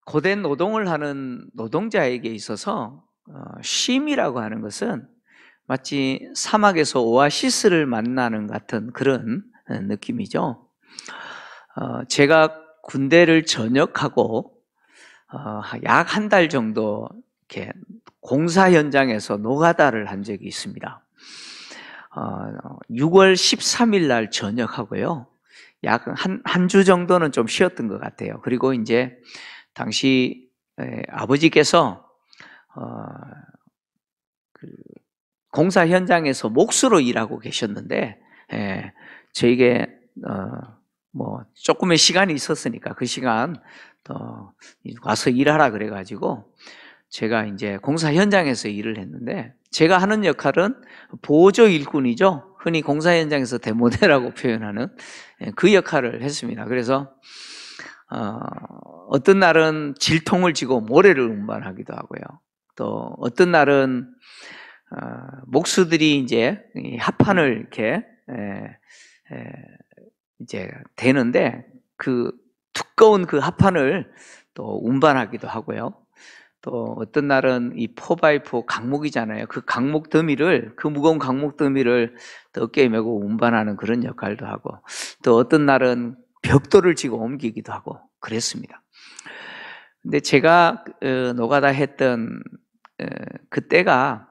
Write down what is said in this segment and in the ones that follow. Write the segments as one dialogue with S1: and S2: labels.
S1: 고된 노동을 하는 노동자에게 있어서 쉼이라고 하는 것은 마치 사막에서 오아시스를 만나는 같은 그런 느낌이죠. 제가 군대를 전역하고 약 한 달 정도 이렇게 공사 현장에서 노가다를 한 적이 있습니다. 6월 13일 날 전역하고요. 약 한 주 정도는 좀 쉬었던 것 같아요. 그리고 이제 당시 아버지께서 공사 현장에서 목수로 일하고 계셨는데 저에게 뭐 조금의 시간이 있었으니까 그 시간 와서 일하라 그래가지고 제가 이제 공사 현장에서 일을 했는데 제가 하는 역할은 보조 일꾼이죠. 흔히 공사 현장에서 대모대라고 표현하는 그 역할을 했습니다. 그래서 어떤 날은 질통을 지고 모래를 운반하기도 하고요. 또 어떤 날은 목수들이 이제 합판을 이렇게 이제 대는데 그 두꺼운 그 합판을 또 운반하기도 하고요. 또 어떤 날은 이 4x4 강목이잖아요. 그 강목 더미를, 그 무거운 강목 더미를 어깨에 메고 운반하는 그런 역할도 하고, 또 어떤 날은 벽돌을 지고 옮기기도 하고 그랬습니다. 근데 제가 노가다 했던 그때가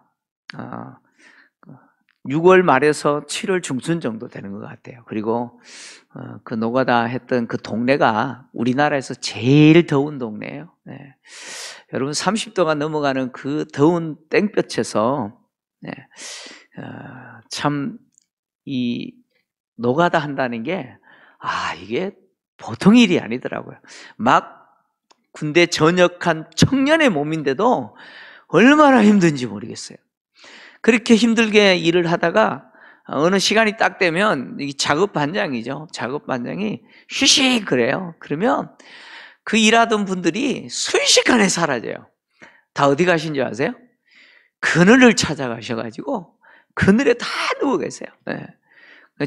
S1: 6월 말에서 7월 중순 정도 되는 것 같아요. 그리고 그 노가다 했던 그 동네가 우리나라에서 제일 더운 동네예요. 네. 여러분 30도가 넘어가는 그 더운 땡볕에서 참 이 노가다 한다는 게 이게 보통 일이 아니더라고요. 막 군대 전역한 청년의 몸인데도 얼마나 힘든지 모르겠어요. 그렇게 힘들게 일을 하다가 어느 시간이 딱 되면 이 작업 반장이죠. 작업 반장이 휴식 그래요. 그러면 그 일하던 분들이 순식간에 사라져요. 다 어디 가신 줄 아세요? 그늘을 찾아가셔가지고 그늘에 다 누워 계세요. 네.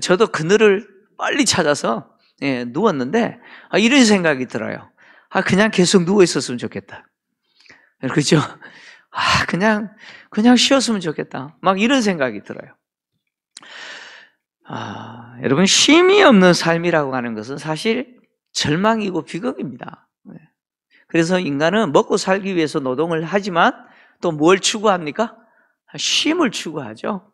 S1: 저도 그늘을 빨리 찾아서 누웠는데 이런 생각이 들어요. 그냥 계속 누워 있었으면 좋겠다. 그렇죠? 그냥 쉬었으면 좋겠다. 막 이런 생각이 들어요. 여러분, 쉼이 없는 삶이라고 하는 것은 사실 절망이고 비극입니다. 그래서 인간은 먹고 살기 위해서 노동을 하지만 또 뭘 추구합니까? 쉼을 추구하죠.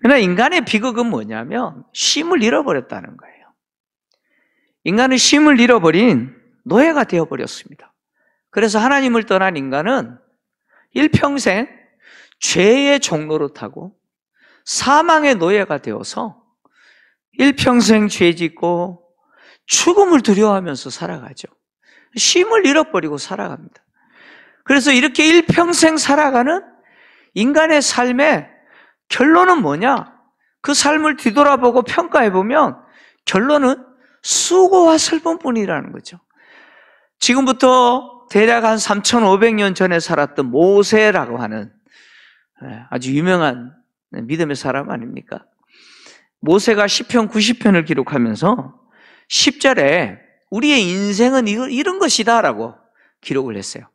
S1: 그러나 인간의 비극은 뭐냐면 쉼을 잃어버렸다는 거예요. 인간은 쉼을 잃어버린 노예가 되어버렸습니다. 그래서 하나님을 떠난 인간은 일평생 죄의 종로로 타고 사망의 노예가 되어서 일평생 죄 짓고 죽음을 두려워하면서 살아가죠. 쉼을 잃어버리고 살아갑니다. 그래서 이렇게 일평생 살아가는 인간의 삶의 결론은 뭐냐? 그 삶을 뒤돌아보고 평가해보면 결론은 수고와 슬픔뿐이라는 거죠. 지금부터 대략 한 3,500년 전에 살았던 모세라고 하는 아주 유명한 믿음의 사람 아닙니까? 모세가 시편 90편을 기록하면서 10절에 우리의 인생은 이런 것이다 라고 기록을 했어요.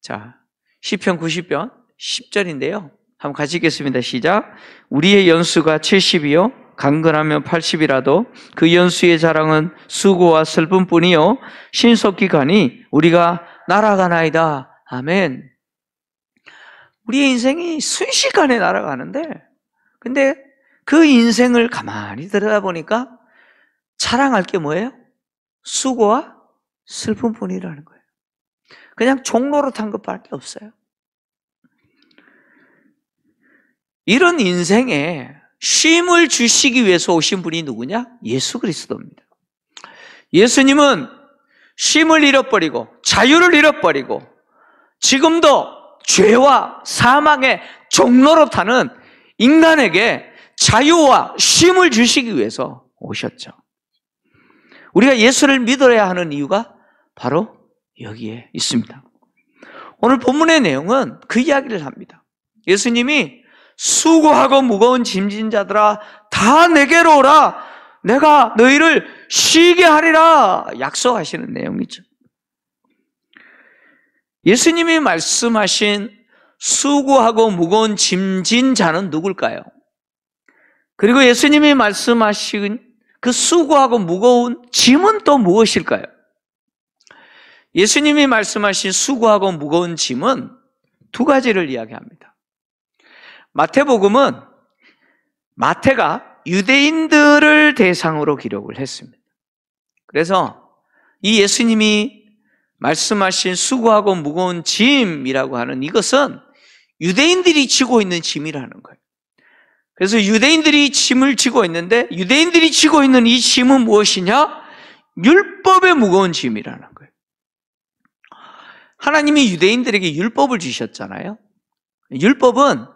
S1: 자, 시편 90편 10절인데요. 한번 같이 읽겠습니다. 시작. 우리의 연수가 70이요 강건하면 80이라도 그 연수의 자랑은 수고와 슬픔뿐이요 신속히 가니 우리가 날아가나이다. 아멘. 우리의 인생이 순식간에 날아가는데 근데 그 인생을 가만히 들여다보니까 자랑할 게 뭐예요? 수고와 슬픔뿐이라는 거예요. 그냥 종로로 탄 것밖에 없어요. 이런 인생에 쉼을 주시기 위해서 오신 분이 누구냐? 예수 그리스도입니다. 예수님은 쉼을 잃어버리고 자유를 잃어버리고 지금도 죄와 사망의 종로로 타는 인간에게 자유와 쉼을 주시기 위해서 오셨죠. 우리가 예수를 믿어야 하는 이유가 바로 여기에 있습니다. 오늘 본문의 내용은 그 이야기를 합니다. 예수님이 수고하고 무거운 짐진 자들아 다 내게로 오라. 내가 너희를 쉬게 하리라 약속하시는 내용이죠. 예수님이 말씀하신 수고하고 무거운 짐진 자는 누굴까요? 그리고 예수님이 말씀하신 그 수고하고 무거운 짐은 또 무엇일까요? 예수님이 말씀하신 수고하고 무거운 짐은 두 가지를 이야기합니다. 마태복음은 마태가 유대인들을 대상으로 기록을 했습니다. 그래서 이 예수님이 말씀하신 수고하고 무거운 짐이라고 하는 이것은 유대인들이 지고 있는 짐이라는 거예요. 그래서 유대인들이 짐을 지고 있는데 유대인들이 지고 있는 이 짐은 무엇이냐? 율법의 무거운 짐이라는 거예요. 하나님이 유대인들에게 율법을 주셨잖아요. 율법은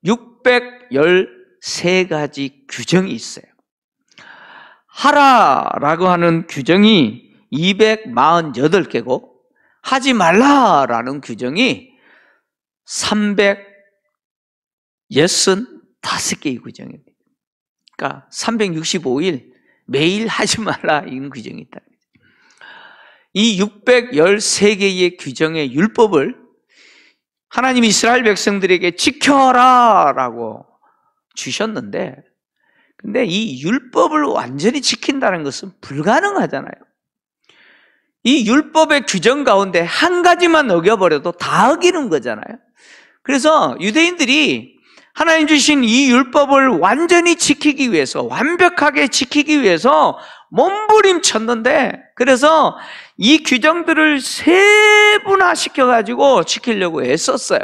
S1: 613가지 규정이 있어요. 하라라고 하는 규정이 248개고 하지 말라라는 규정이 365개의 규정입니다. 그러니까 365일 매일 하지 말라 이런 규정이 있다. 이 613개의 규정의 율법을 하나님이 이스라엘 백성들에게 지켜라라고 주셨는데, 근데 이 율법을 완전히 지킨다는 것은 불가능하잖아요. 이 율법의 규정 가운데 한 가지만 어겨버려도 다 어기는 거잖아요. 그래서 유대인들이 하나님 주신 이 율법을 완전히 지키기 위해서, 완벽하게 지키기 위해서 몸부림쳤는데, 그래서 이 규정들을 세분화시켜가지고 지키려고 애썼어요.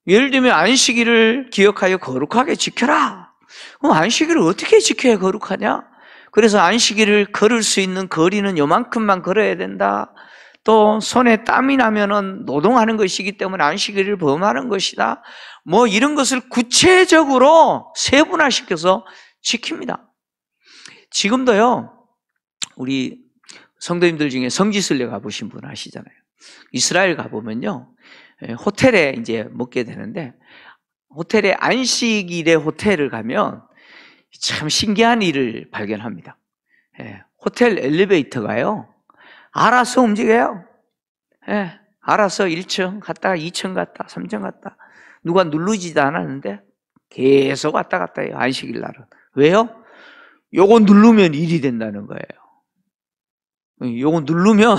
S1: 예를 들면 안식일을 기억하여 거룩하게 지켜라. 그럼 안식일을 어떻게 지켜야 거룩하냐? 그래서 안식일을 걸을 수 있는 거리는 요만큼만 걸어야 된다. 또 손에 땀이 나면은 노동하는 것이기 때문에 안식일을 범하는 것이다. 뭐 이런 것을 구체적으로 세분화시켜서 지킵니다. 지금도요, 우리 성도님들 중에 성지순례 가보신 분 아시잖아요. 이스라엘 가보면요, 호텔에 이제 묵게 되는데, 호텔에 안식일에 호텔을 가면 참 신기한 일을 발견합니다. 호텔 엘리베이터가요, 알아서 움직여요. 알아서 1층 갔다가 2층 갔다 3층 갔다, 누가 누르지도 않았는데 계속 왔다 갔다 해요. 안식일 날은. 왜요? 요거 누르면 일이 된다는 거예요. 요거 누르면,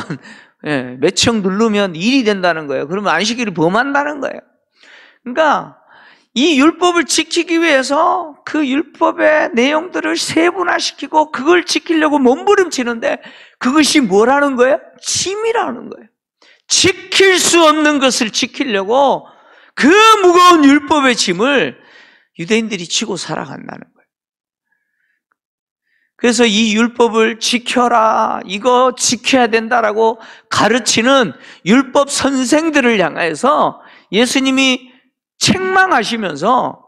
S1: 몇 층 누르면 일이 된다는 거예요. 그러면 안식일을 범한다는 거예요. 그러니까 이 율법을 지키기 위해서 그 율법의 내용들을 세분화시키고 그걸 지키려고 몸부림치는데, 그것이 뭐라는 거예요? 짐이라는 거예요. 지킬 수 없는 것을 지키려고 그 무거운 율법의 짐을 유대인들이 지고 살아간다는 거예요. 그래서 이 율법을 지켜라, 이거 지켜야 된다라고 가르치는 율법 선생들을 향해서 예수님이 책망하시면서,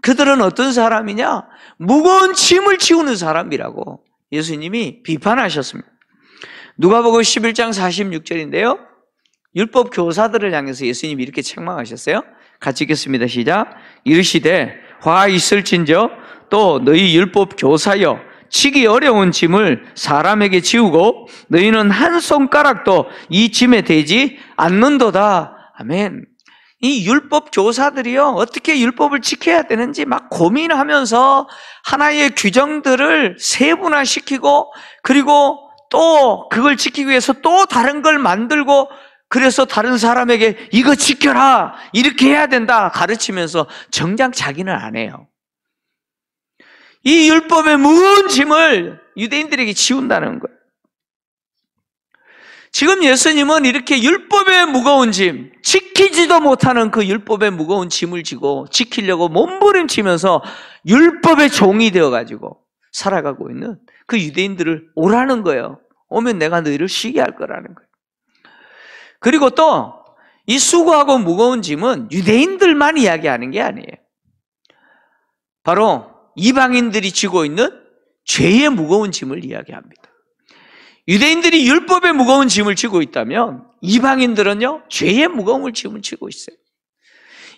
S1: 그들은 어떤 사람이냐? 무거운 짐을 지우는 사람이라고 예수님이 비판하셨습니다. 누가복음 11장 46절인데요. 율법 교사들을 향해서 예수님이 이렇게 책망하셨어요. 같이 읽겠습니다. 시작. 이르시되 화 있을진저 또 너희 율법 교사여, 치기 어려운 짐을 사람에게 지우고 너희는 한 손가락도 이 짐에 대지 않는도다. 아멘. 이 율법 교사들이요, 어떻게 율법을 지켜야 되는지 막 고민하면서 하나의 규정들을 세분화시키고, 그리고 또 그걸 지키기 위해서 또 다른 걸 만들고, 그래서 다른 사람에게 이거 지켜라, 이렇게 해야 된다 가르치면서 정작 자기는 안 해요. 이 율법의 무거운 짐을 유대인들에게 지운다는 거예요. 지금 예수님은 이렇게 율법의 무거운 짐, 지키지도 못하는 그 율법의 무거운 짐을 지고 지키려고 몸부림치면서 율법의 종이 되어가지고 살아가고 있는 그 유대인들을 오라는 거예요. 오면 내가 너희를 쉬게 할 거라는 거예요. 그리고 또 이 수고하고 무거운 짐은 유대인들만 이야기하는 게 아니에요. 바로 이방인들이 지고 있는 죄의 무거운 짐을 이야기합니다. 유대인들이 율법의 무거운 짐을 지고 있다면 이방인들은요, 죄의 무거운 짐을 지고 있어요.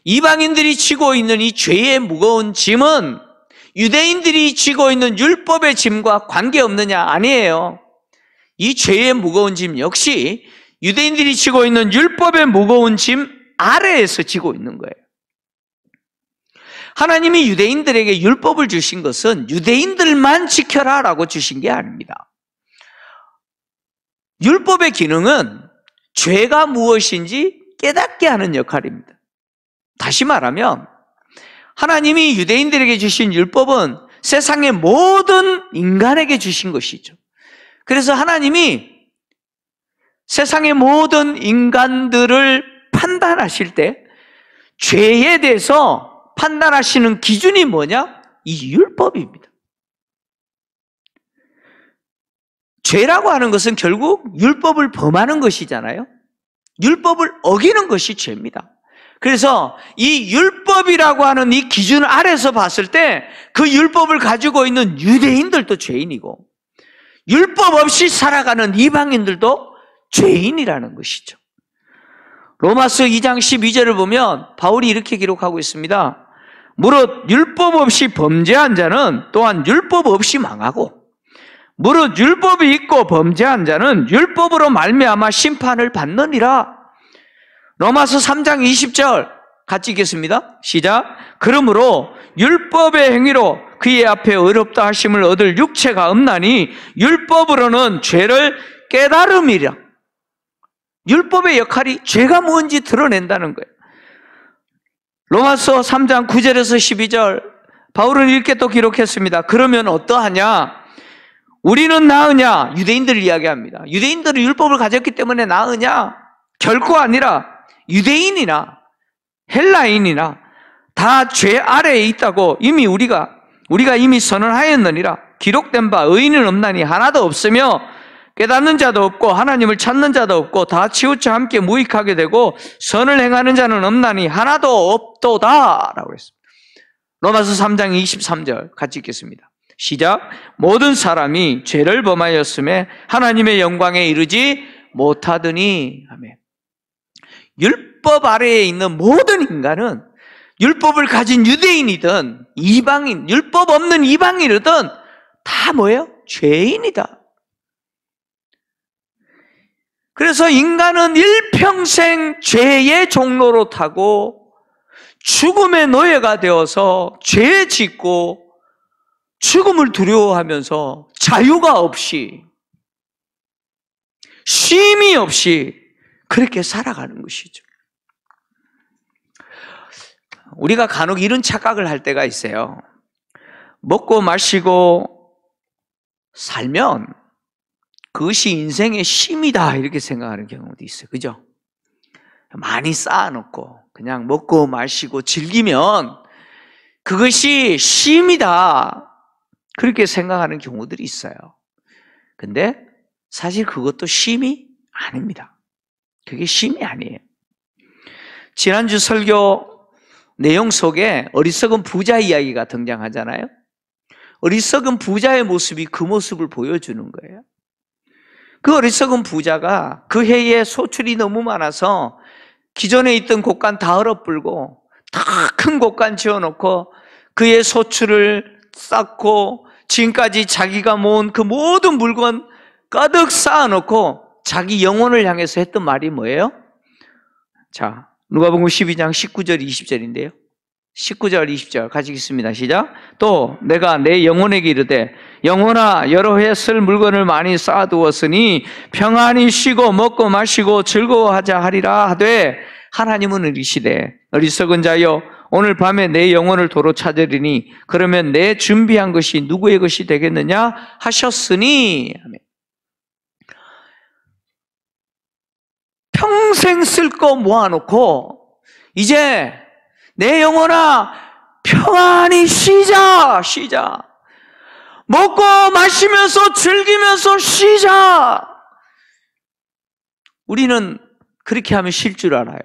S1: 이방인들이 지고 있는 이 죄의 무거운 짐은 유대인들이 지고 있는 율법의 짐과 관계없느냐? 아니에요. 이 죄의 무거운 짐 역시 유대인들이 지고 있는 율법의 무거운 짐 아래에서 지고 있는 거예요. 하나님이 유대인들에게 율법을 주신 것은 유대인들만 지켜라라고 주신 게 아닙니다. 율법의 기능은 죄가 무엇인지 깨닫게 하는 역할입니다. 다시 말하면 하나님이 유대인들에게 주신 율법은 세상의 모든 인간에게 주신 것이죠. 그래서 하나님이 세상의 모든 인간들을 판단하실 때 죄에 대해서 판단하시는 기준이 뭐냐? 이 율법입니다. 죄라고 하는 것은 결국 율법을 범하는 것이잖아요. 율법을 어기는 것이 죄입니다. 그래서 이 율법이라고 하는 이 기준 아래서 봤을 때 그 율법을 가지고 있는 유대인들도 죄인이고 율법 없이 살아가는 이방인들도 죄인이라는 것이죠. 로마서 2장 12절을 보면 바울이 이렇게 기록하고 있습니다. 무릇 율법 없이 범죄한 자는 또한 율법 없이 망하고 무릇 율법이 있고 범죄한 자는 율법으로 말미암아 심판을 받느니라. 로마서 3장 20절 같이 읽겠습니다. 시작. 그러므로 율법의 행위로 그의 앞에 의롭다 하심을 얻을 육체가 없나니 율법으로는 죄를 깨달음이라. 율법의 역할이 죄가 뭔지 드러낸다는 거예요. 로마서 3장 9절에서 12절 바울은 이렇게 또 기록했습니다. 그러면 어떠하냐? 우리는 나으냐? 유대인들을 이야기합니다. 유대인들은 율법을 가졌기 때문에 나으냐? 결코 아니라 유대인이나 헬라인이나 다 죄 아래에 있다고 이미 우리가 이미 선언하였느니라. 기록된 바 의인은 없나니 하나도 없으며 깨닫는 자도 없고 하나님을 찾는 자도 없고 다 치우쳐 함께 무익하게 되고 선을 행하는 자는 없나니 하나도 없도다 라고 했습니다. 로마서 3장 23절 같이 읽겠습니다. 시작. 모든 사람이 죄를 범하였음에 하나님의 영광에 이르지 못하더니. 아멘. 율법 아래에 있는 모든 인간은 율법을 가진 유대인이든 이방인, 율법 없는 이방인이든 다 뭐예요? 죄인이다. 그래서 인간은 일평생 죄의 종로로 타고 죽음의 노예가 되어서 죄 짓고 죽음을 두려워하면서 자유가 없이 쉼이 없이 그렇게 살아가는 것이죠. 우리가 간혹 이런 착각을 할 때가 있어요. 먹고 마시고 살면 그것이 인생의 쉼이다 이렇게 생각하는 경우도 있어요. 그죠? 많이 쌓아놓고 그냥 먹고 마시고 즐기면 그것이 쉼이다 그렇게 생각하는 경우들이 있어요. 근데 사실 그것도 쉼이 아닙니다. 그게 쉼이 아니에요. 지난주 설교 내용 속에 어리석은 부자 이야기가 등장하잖아요. 어리석은 부자의 모습이 그 모습을 보여주는 거예요. 그 어리석은 부자가 그 해에 소출이 너무 많아서 기존에 있던 곳간 다 얼어불고 다 큰 곳간 지어놓고 그의 소출을 쌓고 지금까지 자기가 모은 그 모든 물건 가득 쌓아놓고 자기 영혼을 향해서 했던 말이 뭐예요? 자, 누가복음 12장 19절 20절인데요 19절 20절 같이 읽습니다. 시작. 또 내가 내 영혼에게 이르되 영혼아 여러 해 쓸 물건을 많이 쌓아두었으니 평안히 쉬고 먹고 마시고 즐거워하자 하리라 하되 하나님은 이르시되 어리석은 자여 오늘 밤에 내 영혼을 도로 찾으리니 그러면 내 준비한 것이 누구의 것이 되겠느냐 하셨으니. 평생 쓸 거 모아놓고 이제 내 영혼아 평안히 쉬자. 먹고 마시면서 즐기면서 쉬자. 우리는 그렇게 하면 쉴 줄 알아요.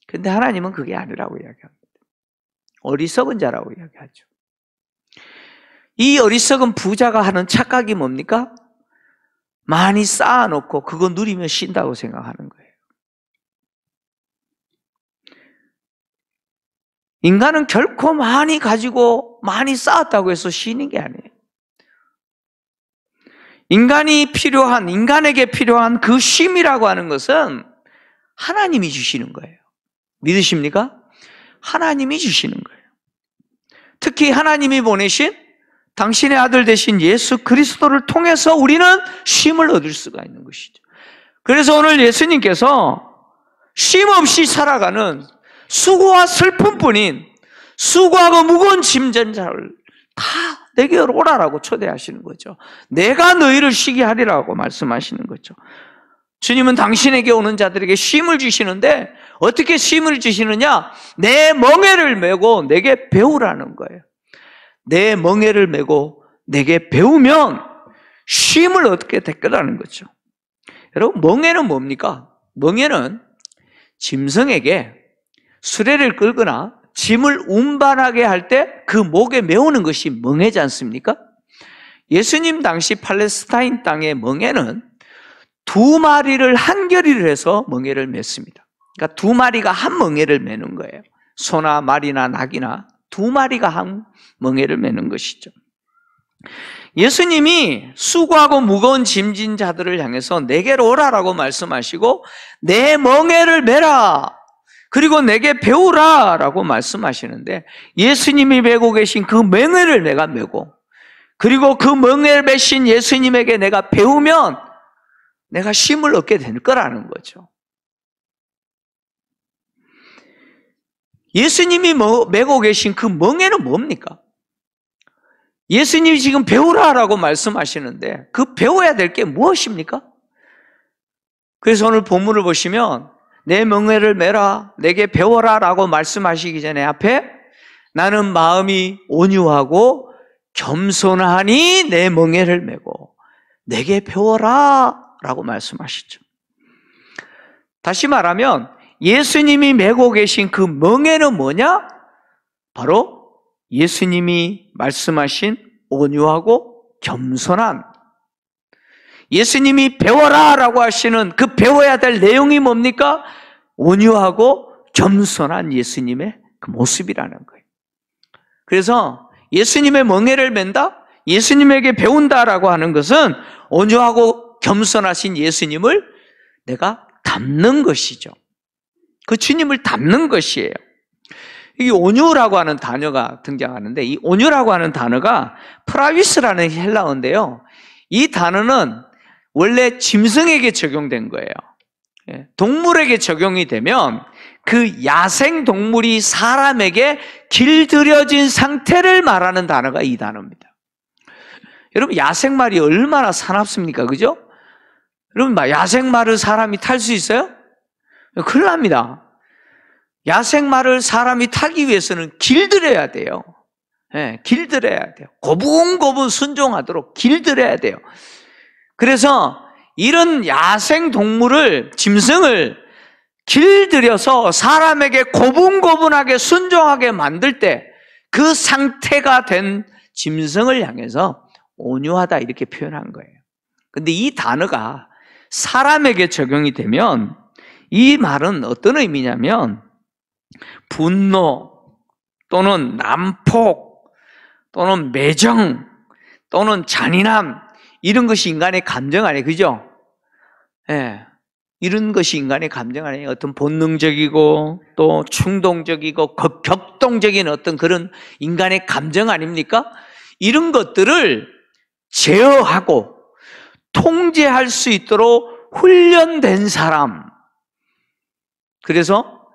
S1: 근데 하나님은 그게 아니라고 이야기합니다. 어리석은 자라고 이야기하죠. 이 어리석은 부자가 하는 착각이 뭡니까? 많이 쌓아놓고 그거 누리면 쉰다고 생각하는 거예요. 인간은 결코 많이 가지고 많이 쌓았다고 해서 쉬는 게 아니에요. 인간에게 필요한 그 쉼이라고 하는 것은 하나님이 주시는 거예요. 믿으십니까? 하나님이 주시는 거예요. 특히 하나님이 보내신 당신의 아들 되신 예수 그리스도를 통해서 우리는 쉼을 얻을 수가 있는 것이죠. 그래서 오늘 예수님께서 쉼 없이 살아가는 수고와 슬픔뿐인 수고하고 무거운 짐진 자를 다 내게로 오라라고 초대하시는 거죠. 내가 너희를 쉬게 하리라고 말씀하시는 거죠. 주님은 당신에게 오는 자들에게 쉼을 주시는데 어떻게 쉼을 주시느냐? 내 멍에를 메고 내게 배우라는 거예요. 내 멍에를 메고 내게 배우면 쉼을 얻게 될 거라는 거죠. 여러분, 멍에는 뭡니까? 멍에는 짐승에게 수레를 끌거나 짐을 운반하게 할 때 그 목에 메우는 것이 멍에지 않습니까? 예수님 당시 팔레스타인 땅의 멍에는 두 마리를 한결이를 해서 멍에를 맸습니다. 그러니까 두 마리가 한 멍에를 매는 거예요. 소나 말이나 낙이나 두 마리가 한 멍에를 매는 것이죠. 예수님이 수고하고 무거운 짐진 자들을 향해서 내게로 오라라고 말씀하시고 내 멍에를 메라, 그리고 내게 배우라 라고 말씀하시는데, 예수님이 메고 계신 그 멍에를 내가 메고 그리고 그 멍에를 메신 예수님에게 내가 배우면 내가 쉼을 얻게 될 거라는 거죠. 예수님이 메고 계신 그 멍에는 뭡니까? 예수님이 지금 배우라라고 말씀하시는데 그 배워야 될 게 무엇입니까? 그래서 오늘 본문을 보시면 내 멍에를 메라, 내게 배워라 라고 말씀하시기 전에 앞에 나는 마음이 온유하고 겸손하니 내 멍에를 메고 내게 배워라 라고 말씀하시죠. 다시 말하면 예수님이 메고 계신 그 멍에는 뭐냐? 바로 예수님이 말씀하신 온유하고 겸손한, 예수님이 배워라 라고 하시는 그 배워야 될 내용이 뭡니까? 온유하고 겸손한 예수님의 그 모습이라는 거예요. 그래서 예수님의 멍에를 맨다, 예수님에게 배운다라고 하는 것은 온유하고 겸손하신 예수님을 내가 닮는 것이죠. 그 주님을 닮는 것이에요. 이 온유라고 하는 단어가 등장하는데, 이 온유라고 하는 단어가 프라비스라는 헬라어인데요, 이 단어는 원래 짐승에게 적용된 거예요. 동물에게 적용이 되면 그 야생 동물이 사람에게 길들여진 상태를 말하는 단어가 이 단어입니다. 여러분, 야생말이 얼마나 사납습니까? 그죠? 여러분, 야생말을 사람이 탈 수 있어요? 큰일 납니다. 야생말을 사람이 타기 위해서는 길들여야 돼요. 길들여야 돼요. 고분고분 순종하도록 길들여야 돼요. 그래서 이런 야생 동물을, 짐승을 길들여서 사람에게 고분고분하게 순종하게 만들 때 그 상태가 된 짐승을 향해서 온유하다 이렇게 표현한 거예요. 근데 이 단어가 사람에게 적용이 되면 이 말은 어떤 의미냐면 분노 또는 난폭 또는 매정 또는 잔인함, 이런 것이 인간의 감정 아니에요. 그죠? 이런 것이 인간의 감정 아니에요. 어떤 본능적이고 또 충동적이고 격동적인 어떤 그런 인간의 감정 아닙니까? 이런 것들을 제어하고 통제할 수 있도록 훈련된 사람, 그래서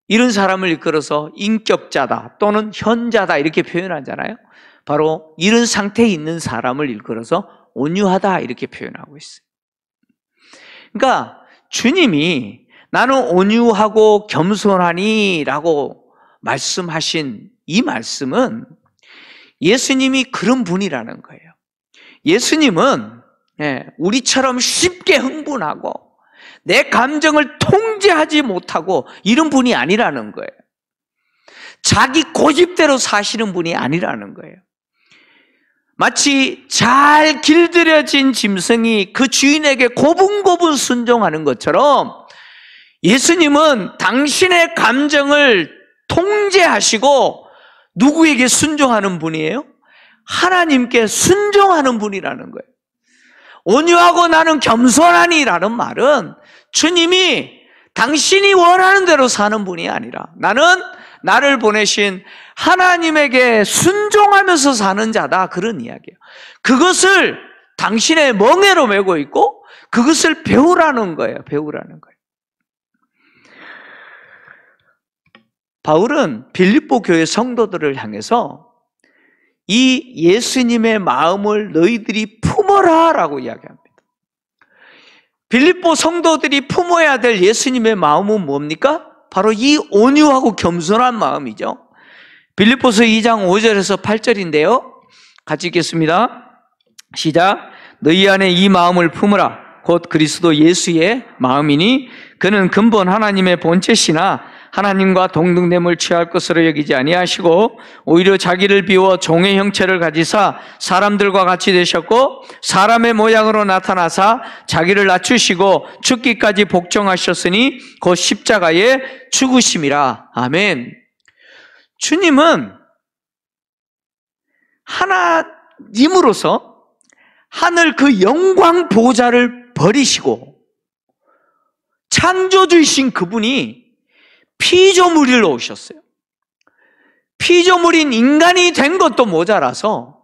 S1: 이런 사람을 이끌어서 인격자다 또는 현자다 이렇게 표현하잖아요. 바로 이런 상태에 있는 사람을 일컬어서 온유하다 이렇게 표현하고 있어요. 그러니까 주님이 나는 온유하고 겸손하니 라고 말씀하신 이 말씀은 예수님이 그런 분이라는 거예요. 예수님은 우리처럼 쉽게 흥분하고 내 감정을 통제하지 못하고 이런 분이 아니라는 거예요. 자기 고집대로 사시는 분이 아니라는 거예요. 마치 잘 길들여진 짐승이 그 주인에게 고분고분 순종하는 것처럼 예수님은 당신의 감정을 통제하시고 누구에게 순종하는 분이에요? 하나님께 순종하는 분이라는 거예요. 온유하고 나는 겸손하니라는 말은 주님이 당신이 원하는 대로 사는 분이 아니라 나는 나를 보내신 하나님에게 순종하면서 사는 자다, 그런 이야기예요. 그것을 당신의 멍에로 메고 있고 그것을 배우라는 거예요. 배우라는 거예요. 바울은 빌립보 교회 성도들을 향해서 이 예수님의 마음을 너희들이 품어라 라고 이야기합니다. 빌립보 성도들이 품어야 될 예수님의 마음은 뭡니까? 바로 이 온유하고 겸손한 마음이죠. 빌립보서 2장 5절에서 8절인데요. 같이 읽겠습니다. 시작. 너희 안에 이 마음을 품으라. 곧 그리스도 예수의 마음이니 그는 근본 하나님의 본체시나 하나님과 동등됨을 취할 것으로 여기지 아니하시고 오히려 자기를 비워 종의 형체를 가지사 사람들과 같이 되셨고 사람의 모양으로 나타나사 자기를 낮추시고 죽기까지 복종하셨으니 곧 십자가에 죽으심이라. 아멘. 주님은 하나님으로서 하늘 그 영광 보좌를 버리시고 창조주이신 그분이 피조물로 오셨어요. 피조물인 인간이 된 것도 모자라서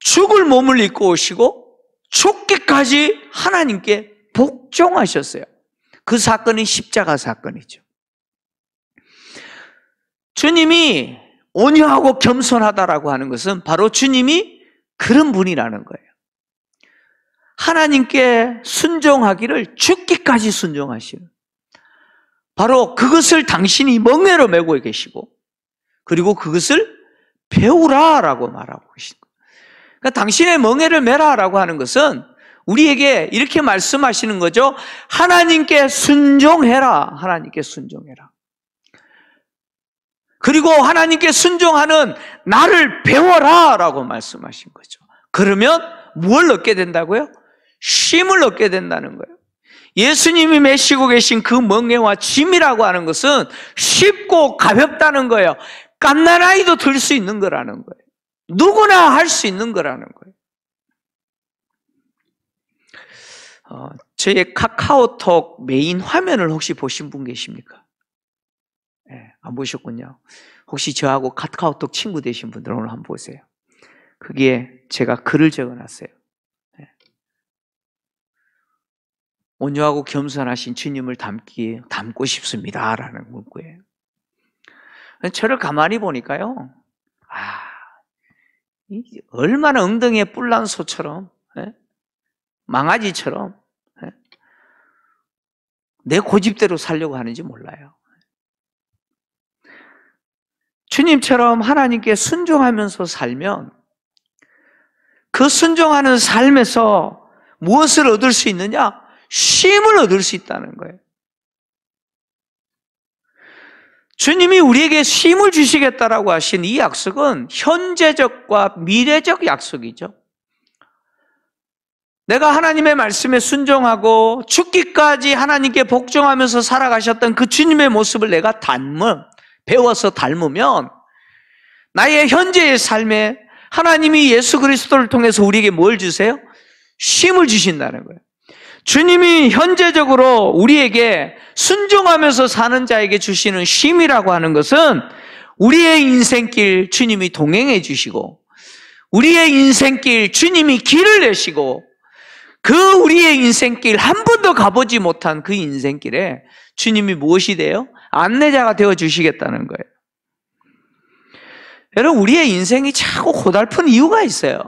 S1: 죽을 몸을 입고 오시고 죽기까지 하나님께 복종하셨어요. 그 사건이 십자가 사건이죠. 주님이 온유하고 겸손하다라고 하는 것은 바로 주님이 그런 분이라는 거예요. 하나님께 순종하기를 죽기까지 순종하시는, 바로 그것을 당신이 멍에로 메고 계시고 그리고 그것을 배우라라고 말하고 계신 거예요. 그러니까 당신의 멍에를 메라라고 하는 것은 우리에게 이렇게 말씀하시는 거죠. 하나님께 순종해라. 하나님께 순종해라. 그리고 하나님께 순종하는 나를 배워라 라고 말씀하신 거죠. 그러면 무엇을 얻게 된다고요? 쉼을 얻게 된다는 거예요. 예수님이 메시고 계신 그 멍에와 짐이라고 하는 것은 쉽고 가볍다는 거예요. 갓난아이도 들 수 있는 거라는 거예요. 누구나 할 수 있는 거라는 거예요. 저의 카카오톡 메인 화면을 혹시 보신 분 계십니까? 네, 안 보셨군요. 혹시 저하고 카카오톡 친구 되신 분들 오늘 한번 보세요. 거기에 제가 글을 적어놨어요. 온유하고 겸손하신 주님을 닮고 싶습니다 라는 문구예요. 저를 가만히 보니까요, 얼마나 엉덩이에 뿔난 소처럼, 망아지처럼 내 고집대로 살려고 하는지 몰라요. 주님처럼 하나님께 순종하면서 살면 그 순종하는 삶에서 무엇을 얻을 수 있느냐? 쉼을 얻을 수 있다는 거예요. 주님이 우리에게 쉼을 주시겠다라고 하신 이 약속은 현재적과 미래적 약속이죠. 내가 하나님의 말씀에 순종하고 죽기까지 하나님께 복종하면서 살아가셨던 그 주님의 모습을 내가 배워서 닮으면 나의 현재의 삶에 하나님이 예수 그리스도를 통해서 우리에게 뭘 주세요? 쉼을 주신다는 거예요. 주님이 현재적으로 우리에게 순종하면서 사는 자에게 주시는 쉼이라고 하는 것은 우리의 인생길 주님이 동행해 주시고 우리의 인생길 주님이 길을 내시고 그 우리의 인생길 한 번도 가보지 못한 그 인생길에 주님이 무엇이 돼요? 안내자가 되어 주시겠다는 거예요. 여러분, 우리의 인생이 자꾸 고달픈 이유가 있어요.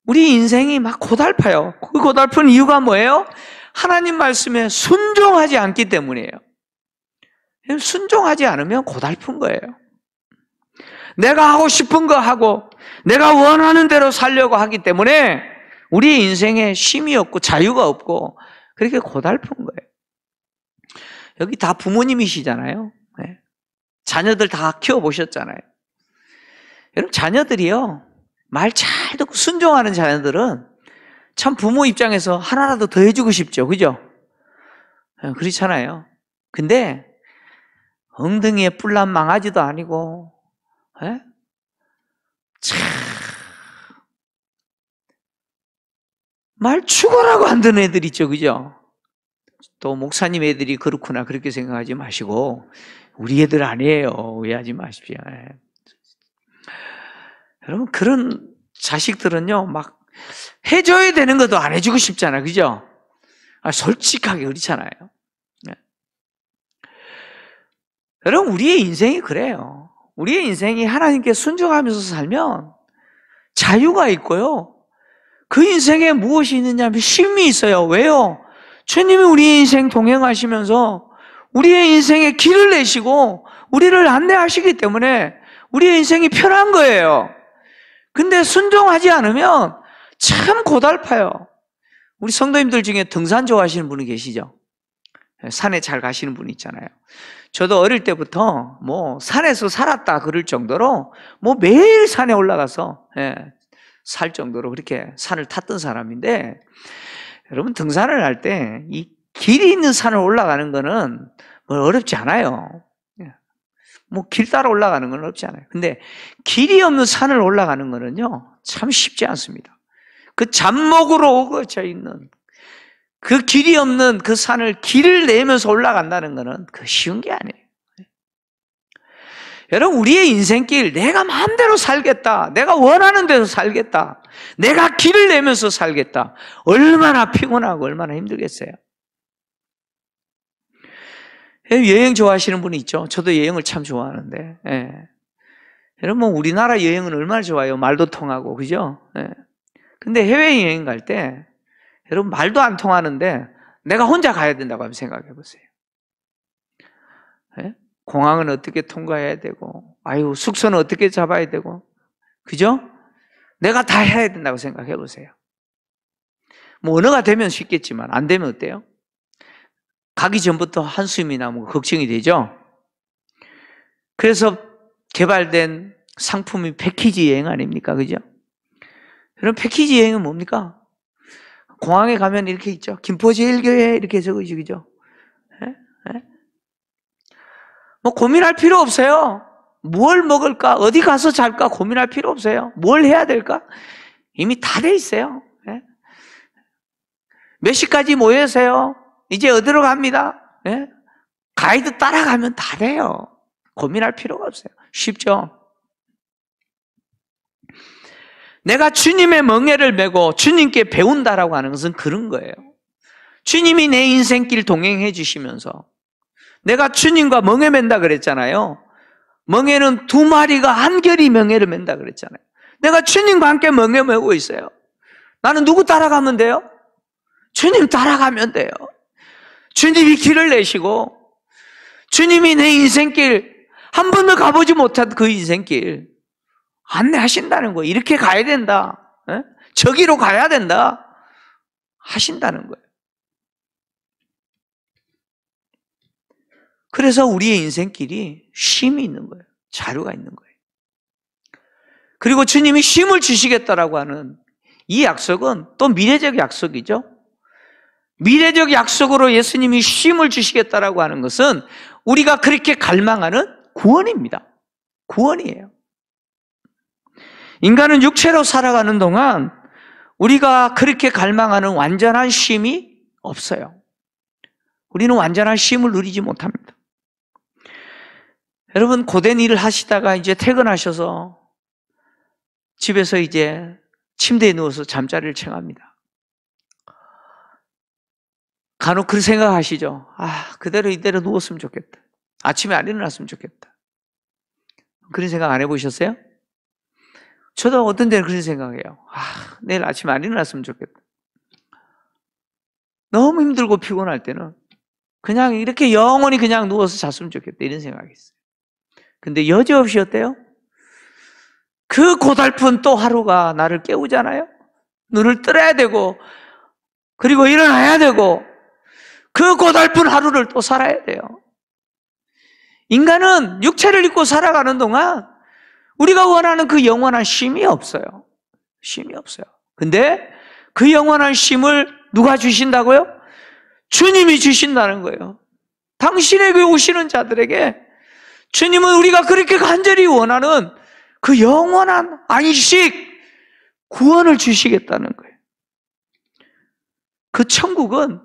S1: 우리 인생이 막 고달파요. 그 고달픈 이유가 뭐예요? 하나님 말씀에 순종하지 않기 때문이에요. 순종하지 않으면 고달픈 거예요. 내가 하고 싶은 거 하고 내가 원하는 대로 살려고 하기 때문에 우리 인생에 쉼이 없고 자유가 없고 그렇게 고달픈 거예요. 여기 다 부모님이시잖아요. 네. 자녀들 다 키워보셨잖아요. 여러분, 자녀들이요, 말 잘 듣고 순종하는 자녀들은 참 부모 입장에서 하나라도 더 해주고 싶죠. 그죠? 그렇잖아요. 근데 엉덩이에 뿔난 망아지도 아니고, 에? 참, 말 죽어라고 안 듣는 애들 있죠, 그죠? 또 목사님 애들이 그렇구나 그렇게 생각하지 마시고 우리 애들 아니에요. 오해하지 마십시오. 예. 여러분 그런 자식들은요 막 해줘야 되는 것도 안 해주고 싶잖아요, 그죠? 솔직하게 그렇잖아요. 예. 여러분 우리의 인생이 그래요. 우리의 인생이 하나님께 순종하면서 살면 자유가 있고요. 그 인생에 무엇이 있느냐 하면 쉼이 있어요. 왜요? 주님이 우리의 인생 동행하시면서 우리의 인생에 길을 내시고 우리를 안내하시기 때문에 우리의 인생이 편한 거예요. 근데 순종하지 않으면 참 고달파요. 우리 성도님들 중에 등산 좋아하시는 분이 계시죠? 산에 잘 가시는 분 있잖아요. 저도 어릴 때부터 뭐 산에서 살았다 그럴 정도로 뭐 매일 산에 올라가서 살 정도로 그렇게 산을 탔던 사람인데, 여러분 등산을 할 때 이 길이 있는 산을 올라가는 거는 뭐 어렵지 않아요. 뭐 길 따라 올라가는 건 어렵지 않아요. 근데 길이 없는 산을 올라가는 거는요 참 쉽지 않습니다. 그 잡목으로 오거져 있는 그 길이 없는 그 산을 길을 내면서 올라간다는 거는 그 쉬운 게 아니에요. 여러분 우리의 인생길, 내가 마음대로 살겠다, 내가 원하는 대로 살겠다, 내가 길을 내면서 살겠다, 얼마나 피곤하고 얼마나 힘들겠어요. 여행 좋아하시는 분이 있죠. 저도 여행을 참 좋아하는데, 여러분 우리나라 여행은 얼마나 좋아요. 말도 통하고, 그죠? 근데 해외여행 갈 때 여러분 말도 안 통하는데 내가 혼자 가야 된다고 한번 생각해 보세요. 공항은 어떻게 통과해야 되고, 숙소는 어떻게 잡아야 되고, 그죠? 내가 다 해야 된다고 생각해 보세요. 뭐 언어가 되면 쉽겠지만 안 되면 어때요? 가기 전부터 한숨이 나면 걱정이 되죠? 그래서 개발된 상품이 패키지 여행 아닙니까? 그죠? 여러분 패키지 여행은 뭡니까? 공항에 가면 이렇게 있죠. 김포제일교회 이렇게 적으시죠, 그죠? 뭐 고민할 필요 없어요. 뭘 먹을까? 어디 가서 잘까? 고민할 필요 없어요. 뭘 해야 될까? 이미 다 돼 있어요. 몇 시까지 모여세요? 이제 어디로 갑니다? 가이드 따라가면 다 돼요. 고민할 필요가 없어요. 쉽죠? 내가 주님의 멍에를 메고 주님께 배운다라고 하는 것은 그런 거예요. 주님이 내 인생길 동행해 주시면서 내가 주님과 멍에 맨다 그랬잖아요. 멍에는 두 마리가 한결이 멍에를 맨다 그랬잖아요. 내가 주님과 함께 멍에 메고 있어요. 나는 누구 따라가면 돼요? 주님 따라가면 돼요. 주님이 길을 내시고 주님이 내 인생길, 한 번도 가보지 못한 그 인생길 안내하신다는 거예요. 이렇게 가야 된다, 저기로 가야 된다 하신다는 거예요. 그래서 우리의 인생길이 쉼이 있는 거예요. 자유가 있는 거예요. 그리고 주님이 쉼을 주시겠다라고 하는 이 약속은 또 미래적 약속이죠. 미래적 약속으로 예수님이 쉼을 주시겠다라고 하는 것은 우리가 그렇게 갈망하는 구원입니다. 구원이에요. 인간은 육체로 살아가는 동안 우리가 그렇게 갈망하는 완전한 쉼이 없어요. 우리는 완전한 쉼을 누리지 못합니다. 여러분 고된 일을 하시다가 이제 퇴근하셔서 집에서 이제 침대에 누워서 잠자리를 청합니다. 간혹 그런 생각하시죠. 그대로 이대로 누웠으면 좋겠다. 아침에 안 일어났으면 좋겠다. 그런 생각 안 해보셨어요? 저도 어떤 때는 그런 생각해요. 내일 아침에 안 일어났으면 좋겠다. 너무 힘들고 피곤할 때는 그냥 이렇게 영원히 그냥 누워서 잤으면 좋겠다 이런 생각이 있어요. 근데 여지없이 어때요? 그 고달픈 또 하루가 나를 깨우잖아요. 눈을 뜨려야 되고 그리고 일어나야 되고 그 고달픈 하루를 또 살아야 돼요. 인간은 육체를 입고 살아가는 동안 우리가 원하는 그 영원한 쉼이 없어요. 쉼이 없어요. 근데 그 영원한 쉼을 누가 주신다고요? 주님이 주신다는 거예요. 당신에게 오시는 자들에게 주님은 우리가 그렇게 간절히 원하는 그 영원한 안식, 구원을 주시겠다는 거예요. 그 천국은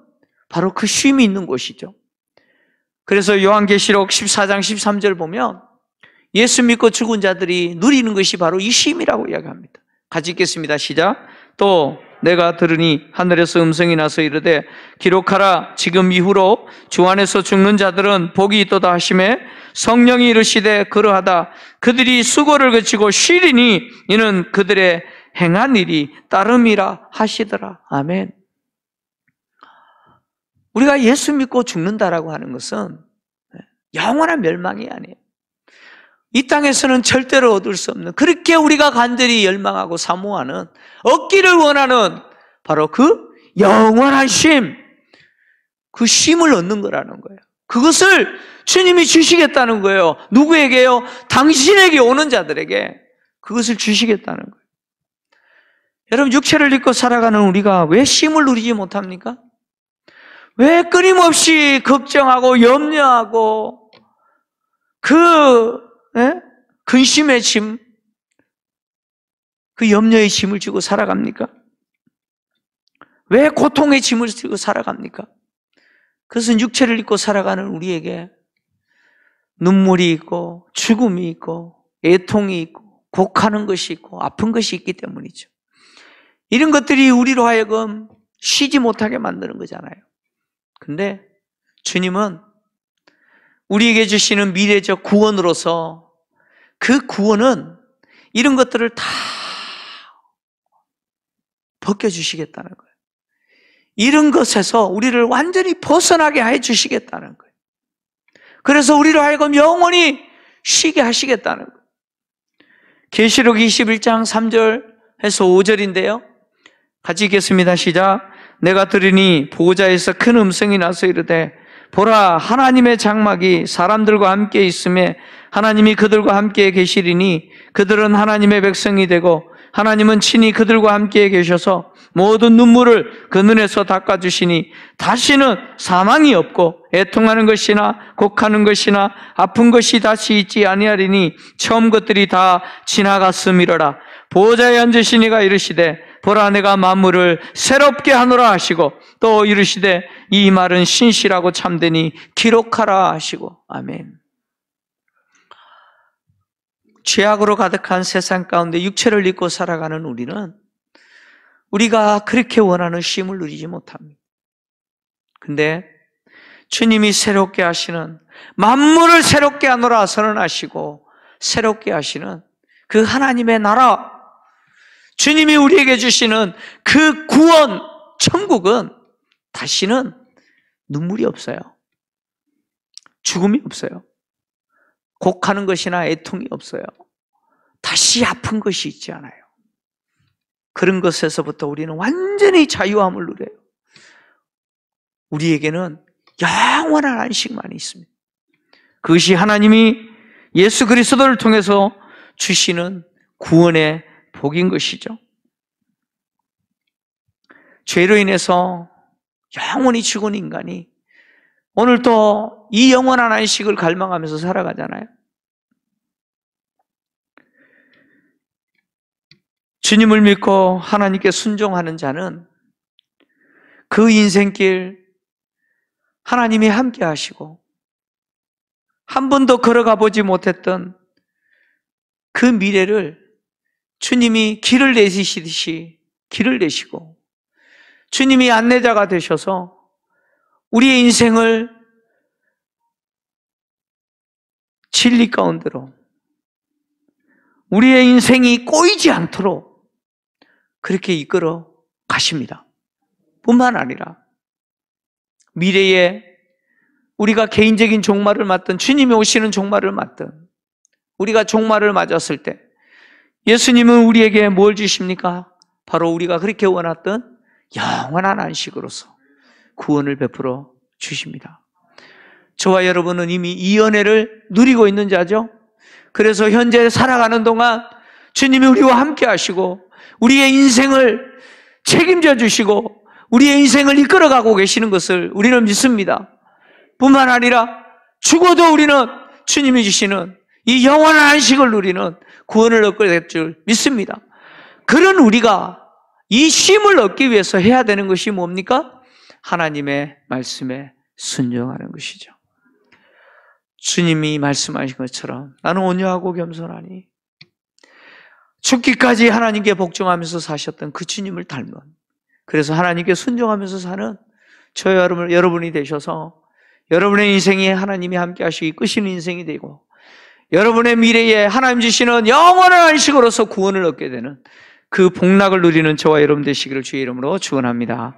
S1: 바로 그 쉼이 있는 곳이죠. 그래서 요한계시록 14장 13절 보면 예수 믿고 죽은 자들이 누리는 것이 바로 이 쉼이라고 이야기합니다. 같이 읽겠습니다. 시작. 또 내가 들으니 하늘에서 음성이 나서 이르되 기록하라. 지금 이후로 주 안에서 죽는 자들은 복이 있도다 하시매 성령이 이르시되 그러하다. 그들이 수고를 그치고 쉬리니 이는 그들의 행한 일이 따름이라 하시더라. 아멘. 우리가 예수 믿고 죽는다라고 하는 것은 영원한 멸망이 아니에요. 이 땅에서는 절대로 얻을 수 없는, 그렇게 우리가 간절히 열망하고 사모하는, 얻기를 원하는 바로 그 영원한 쉼, 그 쉼을 얻는 거라는 거예요. 그것을 주님이 주시겠다는 거예요. 누구에게요? 당신에게 오는 자들에게 그것을 주시겠다는 거예요. 여러분, 육체를 입고 살아가는 우리가 왜 쉼을 누리지 못합니까? 왜 끊임없이 걱정하고 염려하고 근심의 짐, 그 염려의 짐을 지고 살아갑니까? 왜 고통의 짐을 지고 살아갑니까? 그것은 육체를 입고 살아가는 우리에게 눈물이 있고 죽음이 있고 애통이 있고 곡하는 것이 있고 아픈 것이 있기 때문이죠. 이런 것들이 우리로 하여금 쉬지 못하게 만드는 거잖아요. 근데 주님은 우리에게 주시는 미래적 구원으로서 그 구원은 이런 것들을 다 벗겨주시겠다는 거예요. 이런 것에서 우리를 완전히 벗어나게 해 주시겠다는 거예요. 그래서 우리로 하여금 영원히 쉬게 하시겠다는 거예요. 계시록 21장 3절에서 5절인데요. 같이 읽겠습니다. 시작. 내가 들으니 보호자에서 큰 음성이 나서 이르되 보라, 하나님의 장막이 사람들과 함께 있음에 하나님이 그들과 함께 계시리니 그들은 하나님의 백성이 되고 하나님은 친히 그들과 함께 계셔서 모든 눈물을 그 눈에서 닦아주시니 다시는 사망이 없고 애통하는 것이나 곡하는 것이나 아픈 것이 다시 있지 아니하리니 처음 것들이 다 지나갔음이로라. 보호자에 앉으신 이가 이르시되 보라, 내가 만물을 새롭게 하노라 하시고 또 이르시되 이 말은 신실하고 참되니 기록하라 하시고. 아멘. 죄악으로 가득한 세상 가운데 육체를 입고 살아가는 우리는 우리가 그렇게 원하는 쉼을 누리지 못합니다. 근데 주님이 새롭게 하시는, 만물을 새롭게 하노라 선언하시고 새롭게 하시는 그 하나님의 나라, 주님이 우리에게 주시는 그 구원, 천국은 다시는 눈물이 없어요. 죽음이 없어요. 곡하는 것이나 애통이 없어요. 다시 아픈 것이 있지 않아요. 그런 것에서부터 우리는 완전히 자유함을 누려요. 우리에게는 영원한 안식만이 있습니다. 그것이 하나님이 예수 그리스도를 통해서 주시는 구원의 복인 것이죠. 죄로 인해서 영원히 죽은 인간이 오늘 또 이 영원한 안식을 갈망하면서 살아가잖아요. 주님을 믿고 하나님께 순종하는 자는 그 인생길 하나님이 함께 하시고 한 번도 걸어가 보지 못했던 그 미래를 주님이 길을 내시듯이 길을 내시고 주님이 안내자가 되셔서 우리의 인생을 진리 가운데로, 우리의 인생이 꼬이지 않도록 그렇게 이끌어 가십니다. 뿐만 아니라 미래에 우리가 개인적인 종말을 맞든 주님이 오시는 종말을 맞든 우리가 종말을 맞았을 때 예수님은 우리에게 뭘 주십니까? 바로 우리가 그렇게 원했던 영원한 안식으로서 구원을 베풀어 주십니다. 저와 여러분은 이미 이 은혜를 누리고 있는 자죠. 그래서 현재 살아가는 동안 주님이 우리와 함께 하시고 우리의 인생을 책임져 주시고 우리의 인생을 이끌어가고 계시는 것을 우리는 믿습니다. 뿐만 아니라 죽어도 우리는 주님이 주시는 이 영원한 안식을 누리는 구원을 얻게 될 줄 믿습니다. 그런 우리가 이 쉼을 얻기 위해서 해야 되는 것이 뭡니까? 하나님의 말씀에 순종하는 것이죠. 주님이 말씀하신 것처럼 나는 온유하고 겸손하니, 죽기까지 하나님께 복종하면서 사셨던 그 주님을 닮은, 그래서 하나님께 순종하면서 사는 저 여러분이 되셔서 여러분의 인생에 하나님이 함께 하시고 이끄시는 인생이 되고, 여러분의 미래에 하나님 주시는 영원한 안식으로서 구원을 얻게 되는 그 복락을 누리는 저와 여러분 되시기를 주의 이름으로 축원합니다.